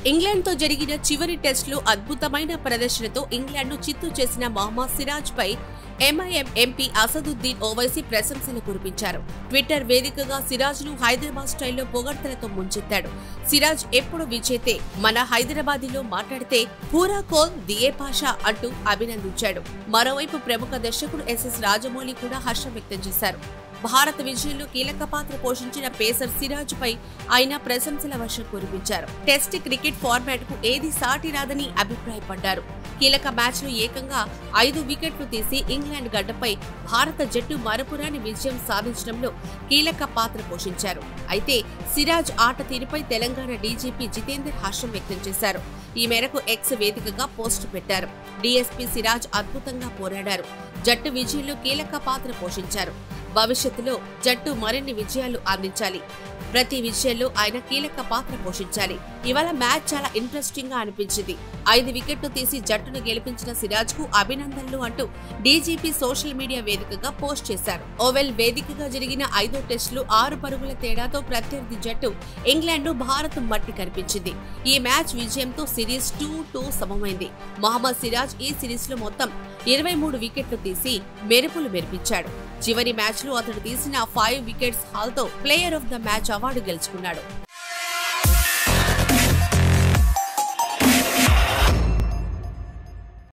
ఇంగ్లాండ్తో జరిగిన చివరి టెస్టులో అద్భుతమైన ప్రదర్శనతో ఇంగ్లాండ్ను చిత్తు చేసిన మహమ్మద్ సిరాజ్పై ఎంఐఎం ఎంపీ అసదుద్దీన్ ఓవైసీ ప్రశంసలు కురిపించారు. ట్విట్టర్ వేదికగా సిరాజ్ను హైదరాబాద్ స్టైల్లో పొగడ్తలతో ముంచెత్తాడు. సిరాజ్ ఎప్పుడు విజేతే, మన హైదరాబాదీలో మాట్లాడితే పూరా కోల్ దియే పాషా అంటూ అభినందించాడు. మరోవైపు ప్రముఖ దర్శకుడు ఎస్ఎస్ రాజమౌళి కూడా హర్షం వ్యక్తం చేశారు. భారత విజయంలో కీలక పాత్ర పోషించిన పేసర్ సిరాజ్ పై ఆయన ప్రశంసల వర్షం కురిపించారు. టెస్ట్ క్రికెట్ ఫార్మాట్ కు ఏది సాటి రాదని అభిప్రాయపడ్డారు. కీలక మ్యాచ్ లో ఏకంగా 5 వికెట్లు తీసి ఇంగ్లాండ్ గడ్డపై భారత జట్టు మరపురాని విజయం సాధించడంలో కీలక పాత్ర పోషించారు. అయితే సిరాజ్ ఆట తీరుపై తెలంగాణ డీజీపీ జితేందర్ హర్షం వ్యక్తం చేశారు. ఈ మేరకు ఎక్స్ వేదికగా పోస్ట్ పెట్టారు. డీఎస్పీ సిరాజ్ అద్భుతంగా పోరాడారు. జట్టు విజయంలో కీలక పాత్ర పోషించారు. భవిష్యత్తులో జట్టు మరిన్ని విజయాలు అందించాలి. ప్రతి విజయంలో ఆయన కీలక పాత్ర పోషించాలి. ఇవాళ మ్యాచ్ చాలా ఇంట్రెస్టింగ్ గా అనిపించింది. 5 వికెట్లు తీసి జట్టును గెలిపించిన సిరాజ్ కు అభినందనలు అంటూ డీజీపీ సోషల్ మీడియా వేదికగా పోస్ట్ చేశారు. ఓవెల్ వేదికగా జరిగిన 5వ టెస్టులో 6 పరుగుల తేడాతో ప్రత్యర్థి జట్టు ఇంగ్లాండ్ భారత్ మట్టి కనిపించింది. ఈ మ్యాచ్ విజయంతో సిరీస్ 2-2 సమమైంది. మహమ్మద్ సిరాజ్ ఈ సిరీస్ లో మొత్తం 23 వికెట్లు తీసి మెరుపులు మెరిపించాడు. చివరి మ్యాచ్ లో అతడు తీసిన 5 వికెట్స్ హాల్తో player of the match award గెలుచుకున్నాడు.